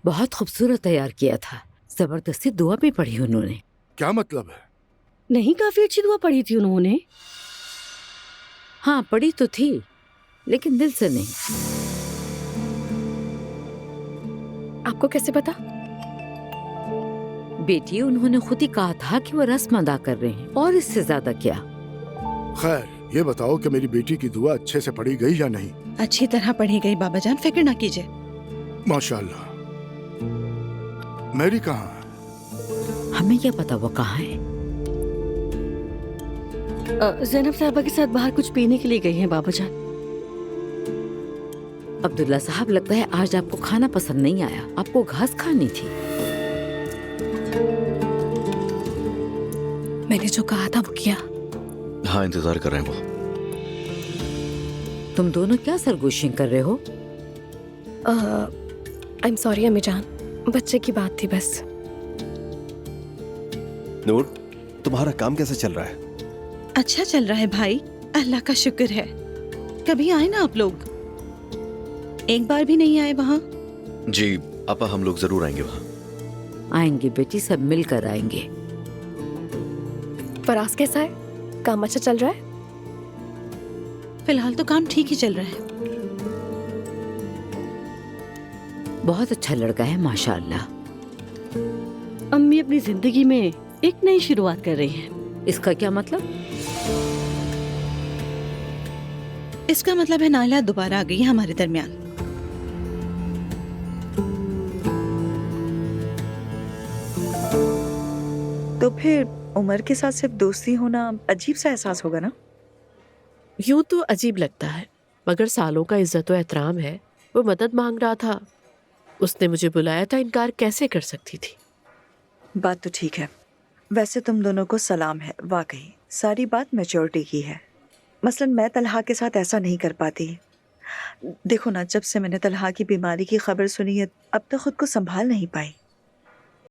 بہت خوبصورت تیار کیا تھا، زبردستی دعا بھی پڑھی انہوں نے۔ کیا مطلب ہے؟ نہیں، کافی اچھی دعا پڑھی تھی انہوں نے۔ ہاں پڑھی تو تھی لیکن دل سے نہیں۔ آپ کو کیسے پتا؟ بیٹی انہوں نے خود ہی کہا تھا کہ وہ رسم ادا کر رہے ہیں، اور اس سے زیادہ کیا۔ خیر یہ بتاؤ کہ میری بیٹی کی دعا اچھے سے پڑھی گئی یا نہیں؟ اچھی طرح پڑھی گئی بابا جان، فکر نہ کیجیے۔ ماشاءاللہ۔ میری کہاں ہے؟ ہمیں کیا پتا وہ کہاں ہے۔ زینب صاحبہ کے ساتھ باہر کچھ پینے کے لیے گئی ہیں بابا جان۔ عبداللہ صاحب لگتا ہے آج آپ کو کھانا پسند نہیں آیا، آپ کو گھاس کھانی تھی۔ میں نے جو کہا تھا وہ کیا؟ ہاں انتظار کر رہے ہیں وہ۔ تم دونوں کیا سرگوشیاں کر رہے ہو؟ I'm sorry امی جان، بچے کی بات تھی بس۔ نور، تمہارا کام کیسا چل رہا ہے؟ اچھا چل رہا ہے بھائی، اللہ کا شکر ہے۔ کبھی آئے نا آپ لوگ؟ ایک بار بھی نہیں آئے وہاں؟ جی آپا ہم لوگ ضرور آئیں گے وہاں۔ آئیں گے بیٹی، سب مل کر آئیں گے۔ فراز کیسا ہے؟ کام اچھا چل رہا ہے؟ فی الحال تو کام ٹھیک ہی چل رہا ہے۔ بہت اچھا لڑکا ہے ماشاءاللہ۔ امی اپنی زندگی میں ایک نئی شروعات کر رہی ہیں۔ اس کا کیا مطلب؟ اس کا مطلب ہے نائلہ دوبارہ آ گئی ہے ہمارے درمیان۔ تو پھر عمر کے ساتھ صرف دوستی ہونا عجیب سا احساس ہوگا نا؟ یوں تو عجیب لگتا ہے، مگر سالوں کا عزت و احترام ہے۔ وہ مدد مانگ رہا تھا، اس نے مجھے بلایا تھا، انکار کیسے کر سکتی تھی؟ بات تو ٹھیک ہے۔ ویسے تم دونوں کو سلام ہے، واقعی ساری بات میچورٹی کی ہے۔ مثلا میں طلحہ کے ساتھ ایسا نہیں کر پاتی۔ دیکھو نا، جب سے میں نے طلحہ کی بیماری کی خبر سنی ہے اب تک خود کو سنبھال نہیں پائی۔